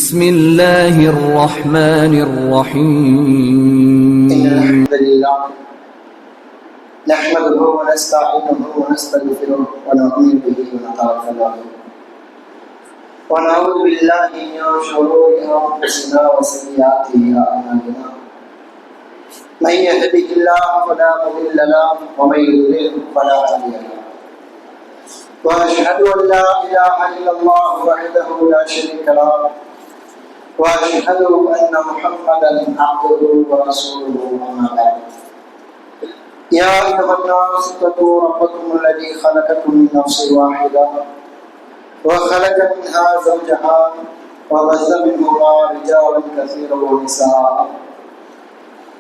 بسم الله الرحمن الرحيم إن الحمد لله نحمده ونستعينه ونستغفره ونؤمن به ونتوكل عليه ونعوذ بالله من شرور أنفسنا وسيئات أعمالنا من يهده الله فلا مضل له ومن يضلل فلا هادي له وأشهد أن لا إله إلا الله وحده لا شريك له وأشهد أن محمدا عبده ورسوله أما بعد يا أيها الناس اتقوا ربكم الذي خلقكم من نفس واحدة وخلق منها زوجها وبث منهما رجالا كثيرا ونساء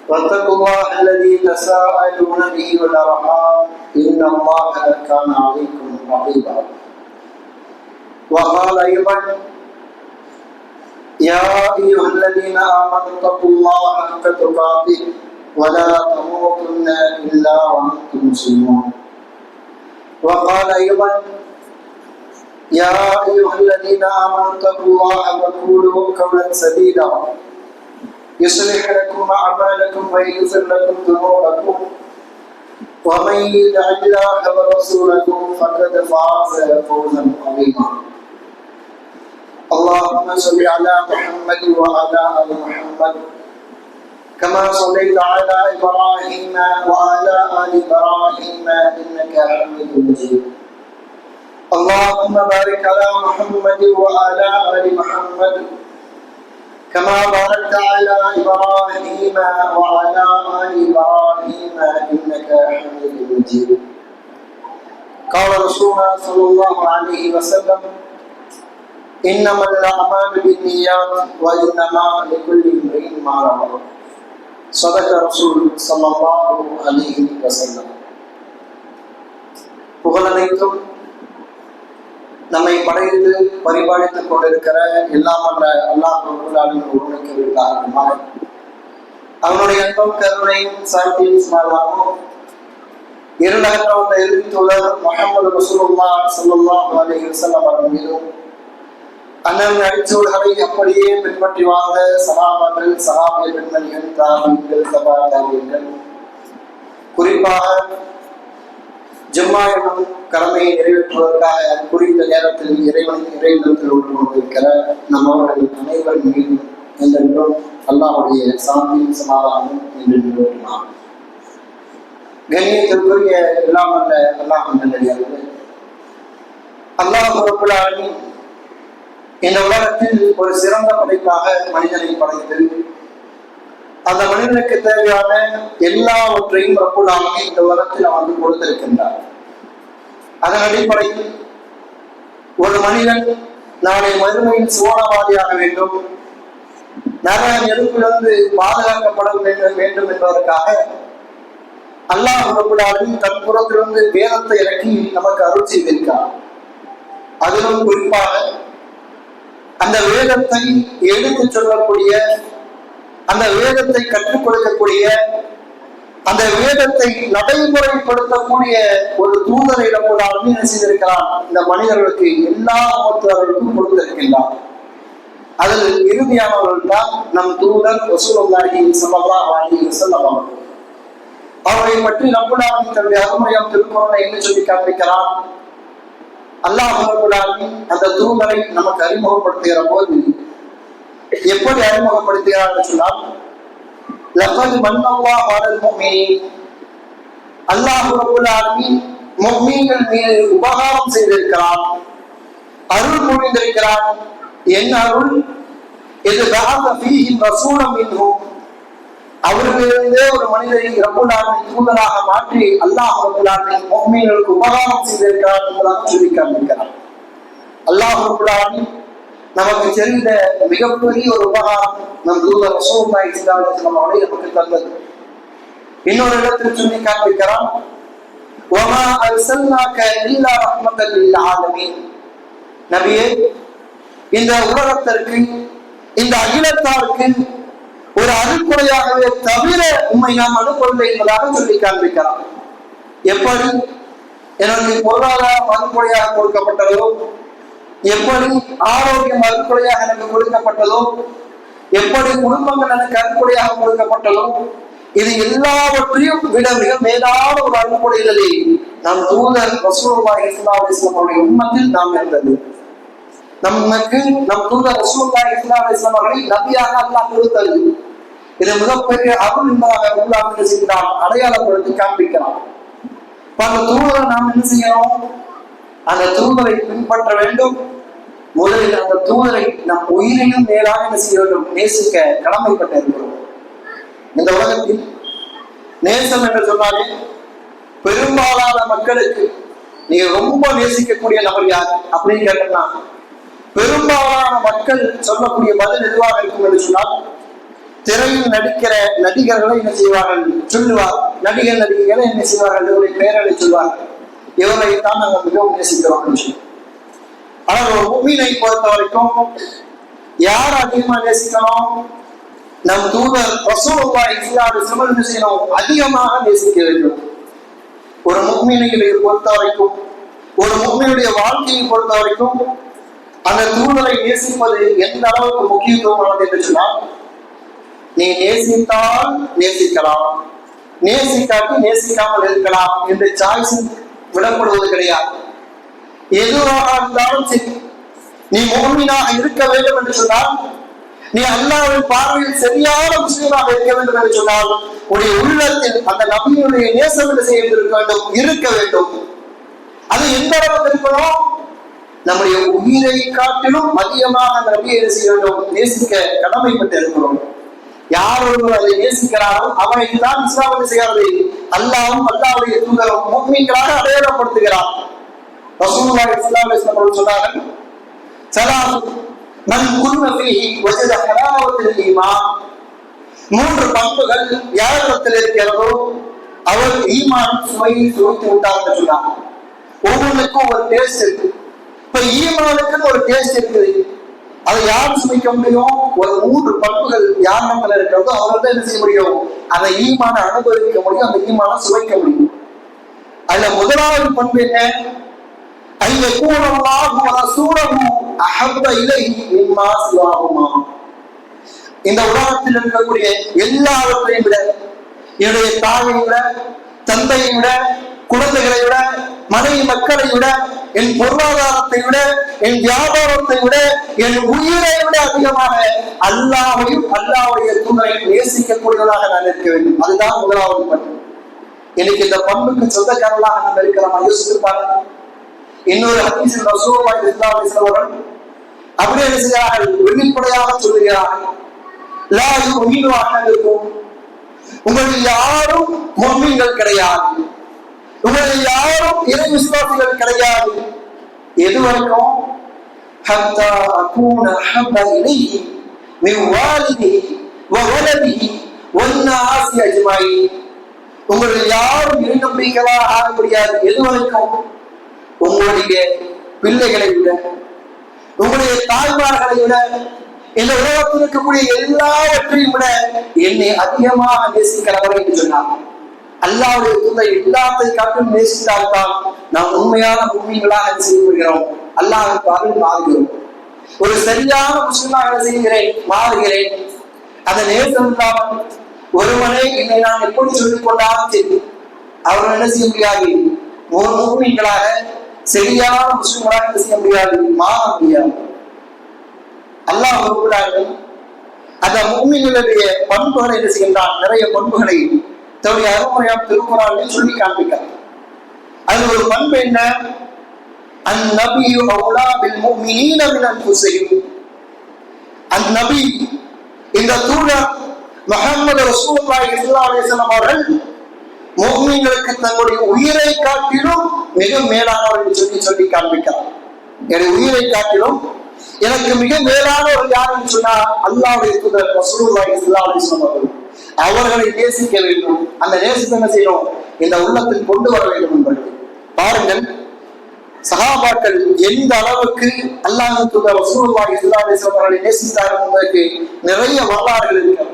واتقوا الله الذي تساءلون به والأرحام إن الله كان عليكم رقيبا وقال أيضا يا أيها الذين آمنوا اتقوا الله حق تقاته ولا تموتن إلا وأنتم مسلمون وقال أيضا يا أيها الذين آمنوا اتقوا الله وقولوا قولا سديدا يصلح لكم أعمالكم ويغفر لكم ذنوبكم ومن يطع الله ورسوله فقد فاز فوزا عظيما اللهم صل على محمد وعلى آل محمد كما صليت على إبراهيم وعلى آل إبراهيم إنك حميد مجيد اللهم بارك على محمد وعلى آل محمد كما باركت على إبراهيم وعلى آل إبراهيم إنك حميد مجيد قال رسولنا صلى الله عليه وسلم إنما الأعمال بالنيات وإنما لكل امرئ ما نوى صدق رسول صلى الله عليه وسلم புகழனைத்தும் நம்மை படைத்து பரிபாலித்துக் கொண்டிருக்கிற எல்லாம் அல்ல அல்லாஹ் ரப்பல் ஆலமீன் ஒருவனுக்கு காரணமாக அவனுடைய அன்பும் கருணையும் சாந்தியும் சமாதானமும் இருநகர வந்த இறுதித்தோழர் முஹம்மது ரசூலுல்லாஹ் ஸல்லல்லாஹு அலைஹி வஸல்லம் அவர்கள் மீதும் அண்ணன் அடிச்சோடுகளை அப்படியே பின்பற்றி வாழ்ந்த சஹாபாக்கள் சஹாபிய பெண்மணிகள் தாபிகள் சபா தாபியங்கள் குறிப்பாக ஜும்மா என்னும் கடமையை நிறைவேற்றுவதற்காக குறித்த நேரத்தில் இறைவனத்தில் ஒன்று கொண்டிருக்கிற நம்மவர்கள் அனைவரின் மீதும் என்றென்றும் அல்லாஹ்வுடைய சாந்தியும் சமாதானமும் என்று நிறுவனம் கண்ணியத்திற்குரிய எல்லாம் அல்ல அல்லாஹ் நல்லடியார்களே அல்லாஹ் ரப்பல் ஆலமீன் இந்த உலகத்தில் ஒரு சிறந்த படைப்பாக மனிதனை படைத்து அந்த மனிதனுக்கு தேவையான எல்லாவற்றையும் ரப்பல் ஆலமீன் இந்த உலகத்தில் அவனுக்கு கொடுத்திருக்கின்றார். அதன் அடிப்படையில் ஒரு மனிதன் நாளை மறுமையில் சுவனவாதியாக வேண்டும், நரக நெருப்பிலிருந்து பாதுகாக்கப்பட வேண்டும் என்பதற்காக அல்லாஹ் ரப்பல் ஆலமீன் தன் புறத்திலிருந்து வேதத்தை இறக்கி நமக்கு அருள் செய்திருக்கிறார். அதிலும் குறிப்பாக அந்த வேதத்தை எடுத்து சொல்லக்கூடிய, அந்த வேதத்தை கற்றுக் கொடுக்கக்கூடிய, அந்த வேதத்தை நடைமுறைப்படுத்தக்கூடிய ஒரு தூதரை ரப்பல் ஆலமீன் என்ன செய்திருக்கிறார், இந்த மனிதர்களுக்கு எல்லா மதத்தவர்களுக்கும் கொடுத்திருக்கின்றார். அதில் இறுதியானவர்கள் தான் நம் தூதர் ரசூலுல்லாஹி ஸல்லல்லாஹு அலைஹி வஸல்லம் அவர்கள். அவரை பற்றி ரப்பல் ஆலமீன் தன்னுடைய அருமையாம் திருக்குர்ஆனில் என்ன சொல்லி காண்பிக்கிறார்? அல்லாஹ் ரப்பல் ஆலமீன் அந்த தூதரை நமக்கு அறிமுகப்படுத்துகிற போது எப்படி அறிமுகப்படுத்துகிறார் என்று சொன்னால், லகத் மன்னல்லாஹு அலல் முஃமினீன், அல்லாஹ் ரப்பல் ஆலமீன் முஃமின்கள் மீது உபகாரம் செய்திருக்கிறார், அருள் புரிந்திருக்கிறார். என்ன அருள்? இது பஅஸ ஃபீஹிம் ரசூலம் மின்ஹும், அவர்களிலிருந்தே ஒரு மனிதரை ரப்பல் ஆலமீன் தூதராக மாற்றி அல்லாஹ் ரப்பல் ஆலமீன் முஃமின்களுக்கு உபகாரம் செய்திருக்கிறார் என்பதாக சொல்லி காண்பிக்கிறார். அல்லாஹ் ரப்பல் ஆலமீன் நமக்கு தெரிந்த மிகப்பெரிய ஒரு உபகாரம் நம் தூதர் ரசூலுல்லாஹி ஸல்லல்லாஹு அலைஹி வஸல்லம் அவர்களை நமக்கு தந்தது. இன்னொரு இடத்தில் சொல்லி காண்பிக்கிறார், வமா அர்ஸல்னாக இல்லா ரஹ்மத்தல் லில் ஆலமீன், நபியே இந்த உலகத்திற்கு, இந்த அகிலத்தாருக்கு ஒரு அருட்கொடையாகவே தவிர உண்மை நாம் அனுப்பவில்லை என்பதாக சொல்லி காண்பிக்கிறார். எப்படி எனக்கு பொருளாதாரம் அருட்கொடையாக கொடுக்கப்பட்டதோ, எப்படி ஆரோக்கியம் அறுக்குறையாக எனக்கு கொடுக்கப்பட்டதோ, எப்படி குடும்பங்கள் எனக்கு அறுக்குறையாக கொடுக்கப்பட்டதோ, இது எல்லாவற்றையும் விட மிக மேலான ஒரு அறுக்குறைகளை நம் தூதர் ரசூலுல்லாஹி ஸல்லல்லாஹு அலைஹி வஸல்லம் அவருடைய உம்மத்தில் நாம் இருந்தது. நமக்கு நம் தூதர் ரசூலுல்லாஹி ஸல்லல்லாஹு அலைஹி வஸல்லம் அவர்களை நபியாக அல்லாஹ் கொடுத்தது. இது மிகப்பெரிய அருள் என்பதாக அல்லாஹ் என்ன செய்கிறான், அடையாளப்படுத்தி காண்பிக்கிறான். அந்த தூதரை நாம் என்ன செய்யணும், அந்த தூதரை பின்பற்ற வேண்டும். முதலில் அந்த தூதரை நம் உயிரினும் மேலாக என்ன செய்ய வேண்டும், நேசிக்க கடமைப்பட்டு இருக்கிறோம். இந்த உலகத்தில் நேசம் என்று சொன்னாலே பெரும்பாலான மக்களுக்கு நீங்க ரொம்ப நேசிக்கக்கூடிய நபர் யார் அப்படின்னு கேட்டா, பெரும்பாலான மக்கள் சொல்லக்கூடிய பதில் எதுவாக இருக்கும் என்று சொன்னால், திரையில் நடிக்கிற நடிகர்களை என்ன செய்வார்கள் சொல்லுவார், நடிகைகளை என்ன செய்வார்கள், இவருடைய பெயர்களை சொல்வார்கள், இவரை தான் நாங்கள் மிகவும் நேசிக்கிறோம். ஆனால் ஒரு முஃமினை பொறுத்த வரைக்கும் யார் அதிகமா நேசிக்கணும், நம் தூதர் ரசூலுல்லாஹி ஸல்லல்லாஹு அலைஹி வஸல்லம் என்ன செய்யணும், அதிகமாக நேசிக்க வேண்டும். ஒரு முஃமினை பொறுத்த வரைக்கும், ஒரு முஃமினுடைய வாழ்க்கையை பொறுத்த வரைக்கும் அந்த தூதரை நேசிப்பது எந்த அளவுக்கு முக்கியத்துவமானது என்று சொன்னால், நீ நேசித்தால் நேசிக்கலாம், நேசிக்காட்டி நேசிக்காமல் இருக்கலாம் என்று சாய்ஸ் விடப்படுவது கிடையாது. எதுவாக இருந்தாலும் சரி, நீ முஃமினாக இருக்க வேண்டும் என்று சொன்னால், நீ அல்லாஹ்வின் பார்வையில் சரியான முஸ்லிமாக இருக்க வேண்டும் என்று சொன்னால், உடைய உள்ளத்தில் அந்த நபியுடைய நேசம் என்ன செய்ய இருக்க வேண்டும். அது எந்த அளவுக்கு இருக்கணும், நம்முடைய உயிரை காட்டிலும் அதிகமாக அந்த நபியை என்ன செய்ய வேண்டும், நேசிக்க கடமைப்பட்டு இருக்கிறோம். யார் ஒருவர் அதை நேசிக்கிறாரோ அவரை தான் இஸ்லாம் என்ன செய்யாது, அல்லாஹ்வும் அல்லாஹ்வுடைய தூதரும் முஃமின்களாக அடையாளப்படுத்துகிறார். ரசூலுல்லாஹி ஸல்லல்லாஹு அலைஹி வஸல்லம் சொன்னார்கள், ஸலாத்து மன் குன்ன ஃபீஹி வஜத ஹலாவத்துல் ஈமான். மூன்று பண்புகள் யாரிடத்தில் இருக்கிறதோ அவர் ஈமான் சுவையை சுவைத்து விட்டார் என்று சொன்னார். ஒவ்வொன்றுக்கும் ஒரு டேஸ்ட் இருக்கு. இப்ப ஈமானுக்குன்னு ஒரு டேஸ்ட் இருக்குது, அதை யார் சுவைக்க முடியும், ஒரு மூன்று பண்புகள் யார் மக்கள் இருக்கிறதோ அவர்கள் தான் என்ன செய்ய முடியும், அந்த ஈமான அனுபவிக்க முடியும், அந்த ஈமான சுவைக்க முடியும். அதுல முதலாவது பண்பு என்ன, இந்த உலகத்தில் இருக்கக்கூடிய எல்லாவற்றையும் விட, என்னுடைய தாயை விட, தந்தையை விட, குழந்தைகளை விட, மனைவி மக்களை விட, என் பொருளாதாரத்தை விட, என் வியாபாரத்தை விட, என் உயிரை விட அதிகமாக அல்லாஹ்வையும் அல்லாஹ்வுடைய தூதரை நேசிக்கக்கூடியவர்களாக நான் இருக்க வேண்டும். அதுதான் முதலாவது பண்பு. எனக்கு இந்த பண்புக்கு சொந்தக்காரர்களாக நம்ம இருக்கிறோம். யோசித்து பாருங்க. இன்னொரு ஹதீஸில் ரசூலுல்லாஹி ஸல்லல்லாஹு அலைஹி வஸல்லம் அப்படியே என்ன செய்கிறார்கள், வெளிப்படையாக சொல்லுகிறார்கள், லா யுமினு அஹதுக்கும், உங்களில் யாரும் முஃமின்கள் கிடையாது, உங்களில் யாரும் இறை விசுவாசிகள் கிடையாது. எது வரைக்கும், ஹத்தா அகூன ஹப்ப இலைஹி மின் வாலிதிஹி வ வலதிஹி வன்னாஸி அஜ்மஈன். உங்களில் யாரும் இறை நம்பிக்கையாக ஆக முடியாது. எது வரைக்கும், உங்களுடைய பிள்ளைகளை விட, உங்களுடைய தாய்மார்களை விட, இந்த உலகத்தில் இருக்கக்கூடிய எல்லாவற்றையும் விட என்னை அதிகமாக நேசிக்கிறவர் என்று சொன்னார். அல்லாஹ்வுடைய தூதரை எல்லாத்தை காட்டும் நேசித்தால்தான் நாம் உண்மையான முஃமின்களாக செய்கிறோம், அல்லாஹ்வுக்கு அருள் மாறுகிறோம். ஒரு சரியான முஸ்லிமாக செய்கிறேன், மாறுகிறேன். அந்த நேசம் இல்லாமல் ஒருவனை என்னை நான் எப்படி சொல்லிக் கொண்டாலும் சரி, அவர்கள் என்ன செய்ய முடியாது, ஒரு முஃமின்களாக சரியான முஸ்லிம்களாக செய்ய முடியாது, மாற முடியாது. அல்லாஹ் ரப்பல் அந்த முஃமின்களுடைய பண்புகளை என்ன செய்கின்றான், நிறைய பண்புகளை தன்னுடைய அருமையான திருக்குர்ஆனில் சொல்லி காண்பிக்கிறார். அது ஒரு பண்பு என்ன, அந்நபியு அவுலா பில் முஃமினீன மின் அன்ஃபுஸிஹிம். அந்நபி, இந்த தூதர் முஹம்மது ரசூலுல்லாஹி ஸல்லல்லாஹு அலைஹி வஸல்லம் அவர்கள் முஃமின்களுக்கு தங்களுடைய உயிரை காட்டிலும் மிக மேலானவர் என்று சொல்லி காண்பிக்கிறார். என்னுடைய உயிரை காட்டிலும் எனக்கு மிக மேலானவர் யார் என்று சொன்னார், அல்லாஹ்வுடைய தூதர் ரசூலுல்லாஹி ஸல்லல்லாஹு அலைஹி வஸல்லம் அவர்கள். அவர்களை நேசிக்க வேண்டும். அந்த நேசத்தை என்ன செய்யணும், இந்த உள்ளத்தில் கொண்டு வர வேண்டும் என்பது. பாருங்கள், சஹாபாக்கள் எந்த அளவுக்கு அல்லாஹ்வின் தூதர் ரசூலுல்லாஹி ஸல்லல்லாஹு அலைஹி வஸல்லம் அவர்களை நேசித்தார்கள் என்பதற்கு நிறைய வரலாறுகள் இருக்கிறது.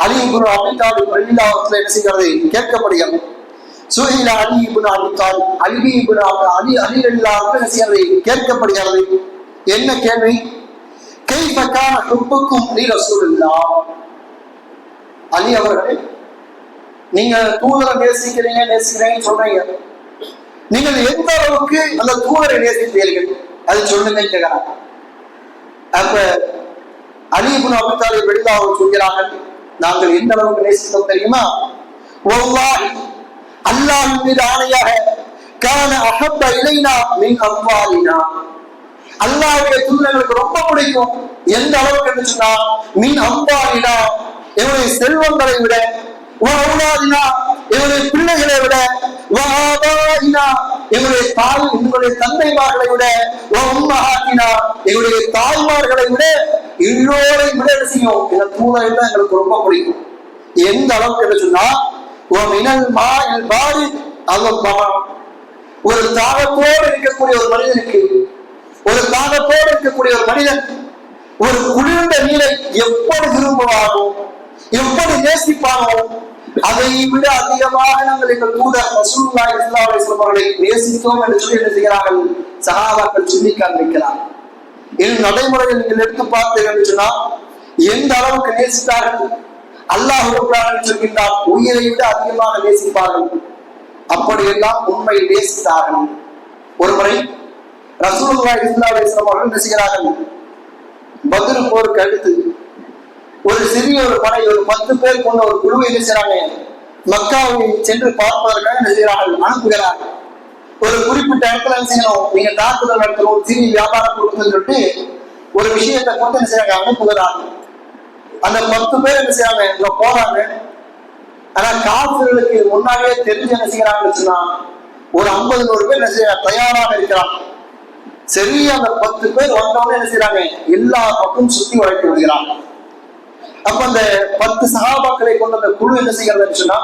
அலி இப்னு அபீ தாலிப் ரலியல்லாஹு அன்ஹு என்ன செய்கிறது கேட்கப்படுகிறது, சுஹைல் அலி இப்னு அபி தாலிப் அலி இப்னு அலி அலி ரலியல்லாஹு கேட்கப்படுகிறது. என்ன கேள்வி? கைஃப கான ஹுப்புக்கும் லி ரசூலில்லாஹ், அலி அவர்களே, நீங்க தூதரை நேசிக்கிறீங்கன்னு சொல்றீங்க, நீங்கள் எந்த அளவுக்கு அந்த தூதரை நேசித்தீர்கள் அது சொல்லுங்க கேட்கிறாங்க. அப்ப அலி இப்னு அபி தாலிப் ரலியல்லாஹு சொல்கிறார்கள், நாங்கள் எந்த அளவுக்கு நேசித்தோம் தெரியுமா? வல்லாஹி, அல்லாஹ்வின் மீது ஆணையாக, கான அஹப்ப இலைனா மின் அம்வாலினா, அல்லாஹ்வுடைய தூதர்களுக்கு ரொம்ப பிடிக்கும். எந்த அளவுக்கு என்று சொன்னா, மின் அம்வாலினா, இவருடைய செல்வங்களை விட, வஅவுலாதினா, இவருடைய பிள்ளைகளை விட, வஆபாயினா, இவருடைய தந்தைமார்களை விட, வஉம்மஹாத்தினா, இவருடைய தாய்மார்களை விட, எல்லோரையும் விட செய்யும் இந்த தூதர்கள் தான் எங்களுக்கு ரொம்ப பிடிக்கும். எந்த அளவுக்கு என்று சொன்னா, ஒரு தாகத்தோடு இருக்கக்கூடிய ஒரு மனிதனுக்கு, ஒரு குளிர்ந்த நீரை எப்படி விரும்புவாரோ, எப்படி நேசிப்பாரோ, அதை விட அதிகமாக நாங்கள் எங்கள் தூதர் ரசூலுல்லாஹி ஸல்லல்லாஹு அலைஹி வஸல்லம் அவர்களை நேசித்தோம் என்று சொல்லி என்ன செய்கிறார்கள்? சஹாபாக்கள் சொல்லி காண்பிக்கிறார். இது நடைமுறையில் நீங்கள் எடுத்து பார்த்தீர்கள் என்று சொன்னா, எந்த அளவுக்கு நேசித்தார்கள்? அல்லாஹ் சொல்கின்றார், உயிரை விட அதிகமாக நேசிப்பார்கள். அப்படியெல்லாம் உண்மையில் நேசித்தார்கள். ஒருமுறை ரசூலுல்லாஹி ஸல்லல்லாஹு அலைஹி வஸல்லம் அவர்கள் என்ன செய்கிறார்கள்? பத்ர் போருக்கு அடுத்து ஒரு சிறிய ஒரு படை, ஒரு 10 பேர் கொண்ட ஒரு குழுவை என்ன செய்றாங்க? மக்காவை சென்று பார்ப்பதற்காக என்ன செய்கிறார்கள்? அனுப்புகிறார்கள். ஒரு குறிப்பிட்ட இடத்துல என்ன செய்யணும்? நீங்க தாக்குதல் நடத்தணும், சிறிய வியாபாரம் கொடுக்குன்னு சொல்லிட்டு ஒரு விஷயத்தை கொண்டு என்ன செய்யறாங்க? அனுப்புகிறார்கள். அந்த 10 பேர் என்ன செய்யறாங்க? இங்க போறாங்க. ஆனா காஃபிர்களுக்கு முன்னாடியே தெரிஞ்சு என்ன செய்யறாங்கன்னு சொன்னா, ஒரு 50-100 பேர் என்ன செய்யறாங்க? தயாராக இருக்கிறாங்க. சரி, அந்த 10 பேர் வந்தவங்க என்ன செய்யறாங்க? எல்லா பக்கம் சுத்தி வளைத்து விடுகிறாங்க. அப்ப அந்த 10 சஹாபாக்களை கொண்ட அந்த குழு என்ன செய்யறதுன்னு சொன்னா,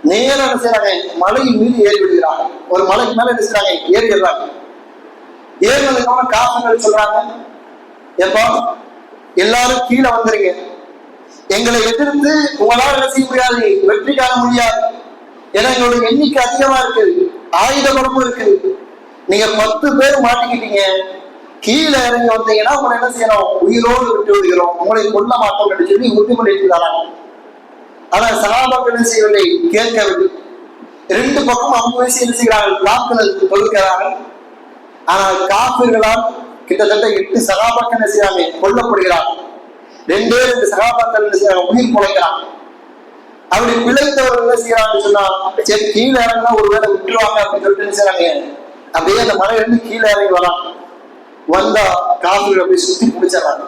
நேரம் என்ன செய்யறாங்க? மலையின் மீது ஏறி விடுகிறாங்க. ஒரு மலைக்கு மேல என்ன செய்யறாங்க? ஏறிடுறாங்க. ஏறினதுக்கான காரணங்கள் சொல்றாங்க, எப்பா எல்லாரும் கீழே வந்துருங்க, எங்களை எதிர்த்து உங்களால் என்ன செய்ய முடியாது, வெற்றி காண முடியாது. ஏன்னா எங்களுடைய எண்ணிக்கை அதிகமா இருக்கு, ஆயுத பலமும் இருக்கு. நீங்க 10 பேர் மாட்டிக்கிட்டீங்க, கீழே இறங்கி வந்தீங்கன்னா உங்களை என்ன செய்யணும்? உயிரோடு விட்டு விடுகிறோம், உங்களை கொல்ல மாட்டோம் என்று சொல்லி உறுதிமொழிட்டு தராங்க. ஆனா சஹாபாக்கள் என்ன செய்யவில்லை, கேட்கவில்லை. 2 பக்கம் 50 வயசு என்ன செய்கிறார்கள்? தாக்குதல் தொடுக்கிறார்கள். ஆனால் காபிர்களால் கிட்டத்தட்ட 8 சஹாபாக்கள் என்ன செய்யறாங்க? கொல்லப்படுகிறார்கள். 2 சஹாபாக்கள் என்ன செய்யறாங்க? உயிர் பொழைக்கிறாங்க. அப்படி பிழைத்தவர்கள் என்ன செய்யறாங்கன்னு சொன்னா, சரி கீழே இறங்கினா ஒருவேளை விட்டுருவாங்க அப்படின்னு சொல்லிட்டு என்ன செய்யறாங்க? அப்படியே அந்த மலையிலிருந்து கீழே இறங்கி வராங்க. வந்தா காபிர்கள் அப்படியே சுத்தி பிடிச்சிடறாங்க.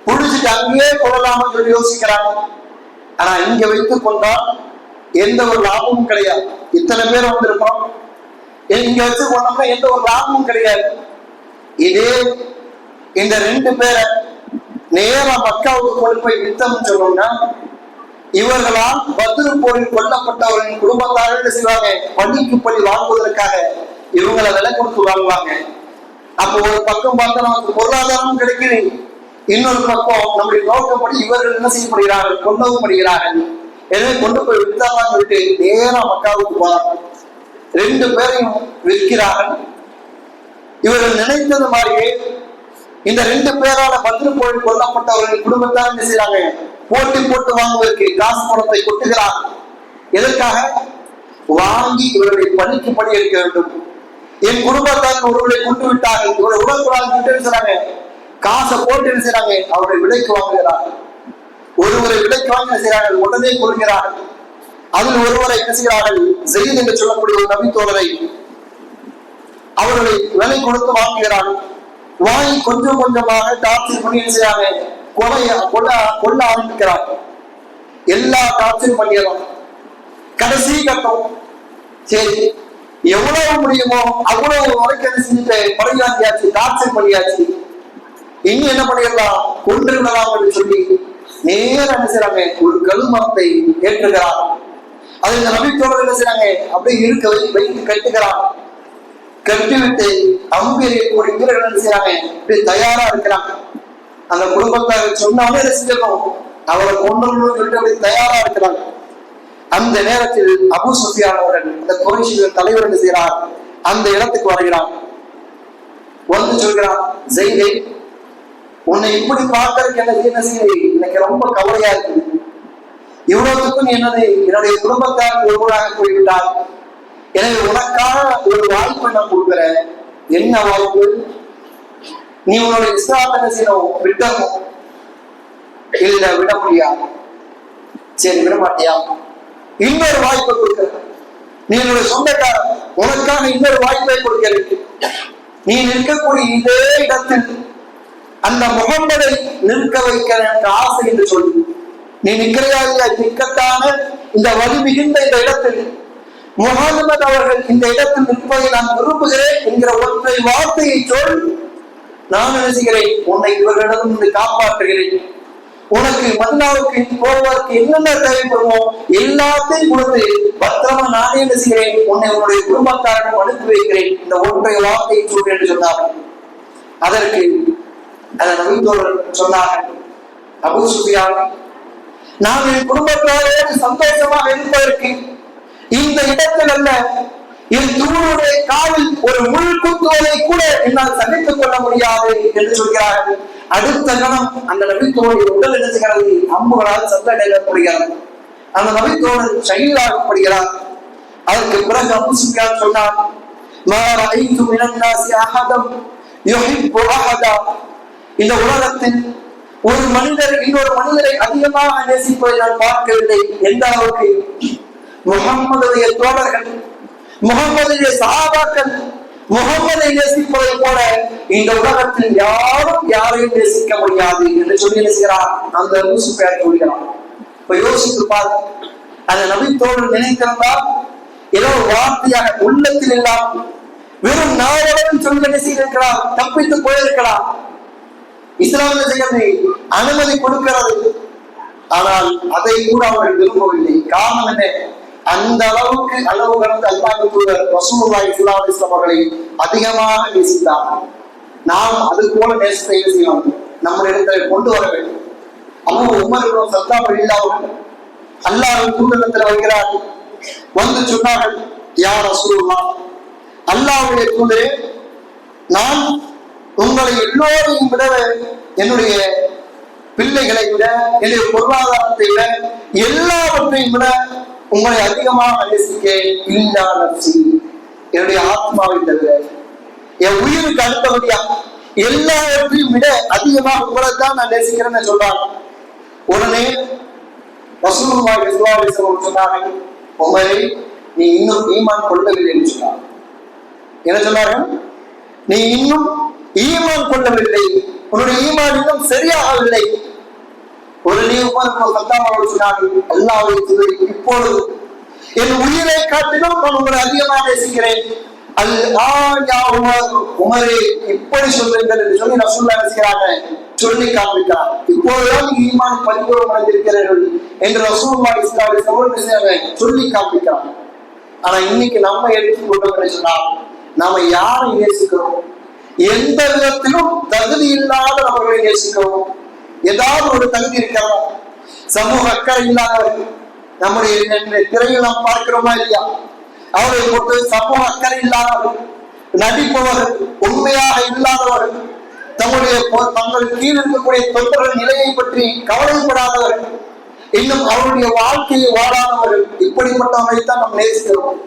பிடிச்சிட்டு அங்கேயே கொள்ளலாம்னு சொல்லி யோசிக்கிறாங்க. ஆனா இங்க வைத்து கொண்டா எந்த ஒரு லாபமும் கிடையாது. இத்தனை பேர் வந்திருக்கோம், இங்க வச்சு கொண்டோம்னா எந்த ஒரு லாபமும் கிடையாது. இதே இந்த 2 பேரை நேரா மக்காவுக்கு கொண்டு போய் யுத்தம் சொல்லணும்னா, இவர்களால் பத்ர் போரில் கொல்லப்பட்டவர்களின் குடும்பத்தார்கள் என்ன செய்வாங்க? பள்ளிக்கு பள்ளி வாங்குவதற்காக இவங்களை விலை கொடுத்து வாங்குவாங்க. அப்போ ஒரு பக்கம் பார்த்தா நமக்கு பொருளாதாரமும் கிடைக்குது, இன்னொரு பக்கம் நம்முடைய நோக்கப்படி இவர்கள் என்ன செய்யப்படுகிறார்கள்? கொல்லவும் படுகிறார்கள். எனவே கொண்டு போய் வித்தாங்க விட்டு நேரா மக்காவுக்கு போறாங்க. 2 பேரையும் விற்கிறார்கள். இவர்கள் நினைத்தது மாதிரியே இந்த 2 பேரால பத்ர் போரில் கொல்லப்பட்டவர்களின் குடும்பத்தார் என்ன செய்யறாங்க? போட்டு வாங்குவதற்கு காசு பணத்தை கொட்டுகிறார். எதற்காக? வாங்கி இவருடைய பணிக்கு பணி எடுக்க வேண்டும். என் குடும்பத்தார் ஒருவரை கொண்டு விட்டார்கள், இவருடைய உடற்குறாங்க, காசை போட்டு என்ன செய்யறாங்க? அவருடைய விலைக்கு வாங்குகிறார்கள். ஒருவரை விலைக்கு வாங்கி என்ன செய்யறார்கள்? உடனே கொள்கிறார்கள். அதில் ஒருவரை என்ன செய்கிறார்கள்? ஸைத் என்று சொல்லக்கூடிய ஒரு நபி தோழரை அவர்களை விலை கொடுத்து வாங்குகிறார்கள். வாங்கி கொஞ்சம் கொஞ்சமாக டார்ச்சர் பண்ணி என்ன செய்யறாங்க? கொல்ல ஆரம்பிக்கிறாங்க. எல்லா டார்ச்சரும் பண்ணிடலாம். கடைசி கட்டம், சரி எவ்வளவு முடியுமோ அவ்வளவு வரைக்கும் என்ன செஞ்சுட்டு படையாச்சியாச்சு, டார்ச்சர் பண்ணியாச்சு, இன்னும் என்ன பண்ணிடலாம்? கொன்று விடலாம் என்று சொல்லி நேரம் என்ன செய்யறாங்க? ஒரு கழுமரத்தை ஏற்றுகிறார். அதை இந்த நபித்தோடு என்ன செய்யறாங்க? அப்படியே இருக்க வைத்து கட்டுகிறார். கட்டிவிட்டு அம்பு எறியக்கூடிய வீரர்கள் என்ன செய்யறாங்க? அப்படியே தயாரா இருக்கிறாங்க. அந்த குடும்பத்தை சொன்னாலே என்ன செஞ்சிடணும்? அவரை கொண்டு சொல்லிட்டு அப்படி தயாரா இருக்கிறாங்க. அந்த நேரத்தில் அபூ சுஃபியான் அவர்கள் அந்த குறைஷிகளின் தலைவர் என்ன செய்கிறார், அந்த இடத்துக்கு வருகிறார். வந்து சொல்கிறார், ஸைதே, உன்னை இப்படி பார்க்கறதுக்கு எனக்கு என்ன செய்ய எனக்கு ரொம்ப கவலையா இருக்கு. இவ்வளவுக்கும் என்னுடைய குடும்பத்தார் ஒருவராக போய்விட்டார். எனவே உனக்காக ஒரு வாய்ப்பை நான் கொடுக்கிறேன். என்ன வாய்ப்பு? நீ உன்னுடைய இஸ்லாத்தை என்ன செய்யணும், விட்டணும். இல்ல, விட முடியாது. சரி, விட மாட்டியா? இன்னொரு வாய்ப்பை கொடுக்கிறேன். நீ என்னுடைய சொந்தக்காரன், உனக்காக இன்னொரு வாய்ப்பை கொடுக்கிறேன். நீ நிற்கக்கூடிய இதே இடத்தில் அந்த முகம்மதை நிற்க வைக்க எனக்கு ஆசை என்று சொல்லி நீ நிற்கிறையா? நிற்கத்தான இந்த வலி மிகுந்த இந்த இடத்தில் முஹம்மது அவர்கள் இந்த இடத்தில் நிற்பதை நான் விரும்புகிறேன் என்கிற ஒற்றை வார்த்தையை சொல். நான் நினைச்சுகிறேன், உன்னை இவர்களிடம் இருந்து காப்பாற்றுகிறேன். உனக்கு மதீனாவுக்கு போவதற்கு என்னென்ன தேவைப்படுமோ எல்லாத்தையும் கொடுத்து பத்திரமா நானே என்ன செய்கிறேன், உன்னை உன்னுடைய குடும்பத்தாரிடம் அனுப்பி வைக்கிறேன். இந்த ஒற்றை வார்த்தையை சொல் என்று சொன்னார்கள். அதற்கு அந்த நபித்தோழர் சொன்னார்கள், அபூ சுஃபியான், நான் என் குடும்பத்தாரோடு சந்தோஷமாக இருப்பதற்கு இந்த இடத்தில் அல்ல, என் தூணுடைய காலில் ஒரு முள் குத்துவதை கூட என்னால் சகித்துக் கொள்ள முடியாது என்று சொல்கிறார்கள். அடுத்த கணம் அந்த நபித்தோழர் உடல் எழுதுகிறது, அம்புகளால் சந்தடையப்படுகிறது. அந்த நபித்தோழர் ஷஹீதாகப்படுகிறார். அதற்கு பிறகு அபூ சுஃபியான் சொன்னார், மா ரஅய்து மினன் நாஸி அஹதம் யுஹிப்பு அஹதா. இந்த உலகத்தில் ஒரு மனிதர் இன்னொரு மனிதரை அதிகமாக நேசிப்பதை நான் பார்க்கவில்லை. எந்த அளவுக்கு? முஹம்மதுடைய தோழர்கள், முஹம்மதுடைய சஹாபாக்கள் முஹம்மதை நேசிப்பதை போல இந்த உலகத்தில் யாரும் யாரையும் நேசிக்க முடியாது என்று சொல்லி நேசிக்கிறார். அந்த அபூ சுஃபியான் சொல்கிறார். இப்ப யோசித்து பாரு, அந்த நபித்தோழர் நினைத்திருந்தால் ஏதோ வார்த்தையாக உள்ளத்தில் இல்லாமல் வெறும் நாவலன் சொல்லி நேசிக்கிறார், தப்பித்து போயிருக்கலாம். இஸ்லாம் செய்யறது அனுமதி கொடுக்கிறது. ஆனால் அதை கூட அவர்கள் விரும்பவில்லை. காரணம் என்ன? அந்த அளவுக்கு அளவு கடந்து அல்லாஹ்வுடைய தூதர் ரசூலுல்லாஹி ஸல்லல்லாஹு அலைஹி வஸல்லம் அவர்களை அதிகமாக நேசித்தார். நாம் அது போல நேசத்தை செய்யலாம், நம்முடைய இடத்தை கொண்டு வர வேண்டும். அபூ உமர் இப்னு கத்தாப் ரலியல்லாஹு அன்ஹு அல்லாஹ்வின் தூதரிடத்தில் வருகிறார். வந்து சொன்னார்கள், யா ரசூலுல்லாஹ், அல்லாஹ்வுடைய தூதரே, நான் உங்களை எல்லோரையும் விட, என்னுடைய பிள்ளைகளை விட, என்னுடைய பொருளாதாரத்தை விட, எல்லாவற்றையும் விட உங்களை அதிகமாக நேசிக்க இல்லா நஃப்ஸி, என்னுடைய ஆத்மாவை தவிர, என் உயிருக்கு அடுத்தபடியா எல்லாவற்றையும் விட அதிகமாக உங்களை தான் நான் நேசிக்கிறேன்னு சொல்றாங்க. உடனே ரசூலுல்லாஹி ஸல்லல்லாஹு அலைஹி வஸல்லம் சொன்னார்கள், உமரே, நீ இன்னும் ஈமான் கொள்ளவில்லை என்று சொன்னார். என்ன சொன்னார்கள்? நீ இன்னும் ஈமான் கொள்ளவில்லை, உன்னுடைய ஈமான் இன்னும் சரியாகவில்லை. ஒரு இப்பொழுது என் உயிரை காட்டிலும் நான் உங்களை அதிகமாக நேசிக்கிறேன். உமரே, இப்படி சொல்லுங்கள் என்று சொல்லி ரசூலுல்லாஹி நேசிக்கிறாங்க, சொல்லி காண்பிக்கிறார். இப்போதுதான் ஈமான் பரிபூர்ணம் அடைந்திருக்கிறீர்கள் என்று ரசூலுல்லாஹி ஸல்லல்லாஹு அலைஹி வஸல்லம் சொல்லி காண்பிக்கிறார். ஆனா இன்னைக்கு நம்ம எடுத்துக்கொண்டோம் சொன்னால், நாம யாரை நேசிக்கிறோம்? எந்த விதத்திலும் தகுதி இல்லாத நபர்களை நேசிக்கிறோம். ஏதாவது ஒரு தகுதி இருக்கிறதா? சமூக அக்கறை இல்லாதவர்கள் நம்முடைய திரையில் நாம் பார்க்கிறோமா இல்லையா? அவரை போட்டு சமூக அக்கறை இல்லாதவர்கள், நடிப்பவர்கள், உண்மையாக இல்லாதவர்கள், தங்கள் கீழ் இருக்கக்கூடிய தொண்டர்கள் நிலையை பற்றி கவலைப்படாதவர்கள், இன்னும் அவருடைய வாழ்க்கையை வாழாதவர்கள், இப்படிப்பட்டவர்களை தான் நாம் நேசிக்கிறோம்.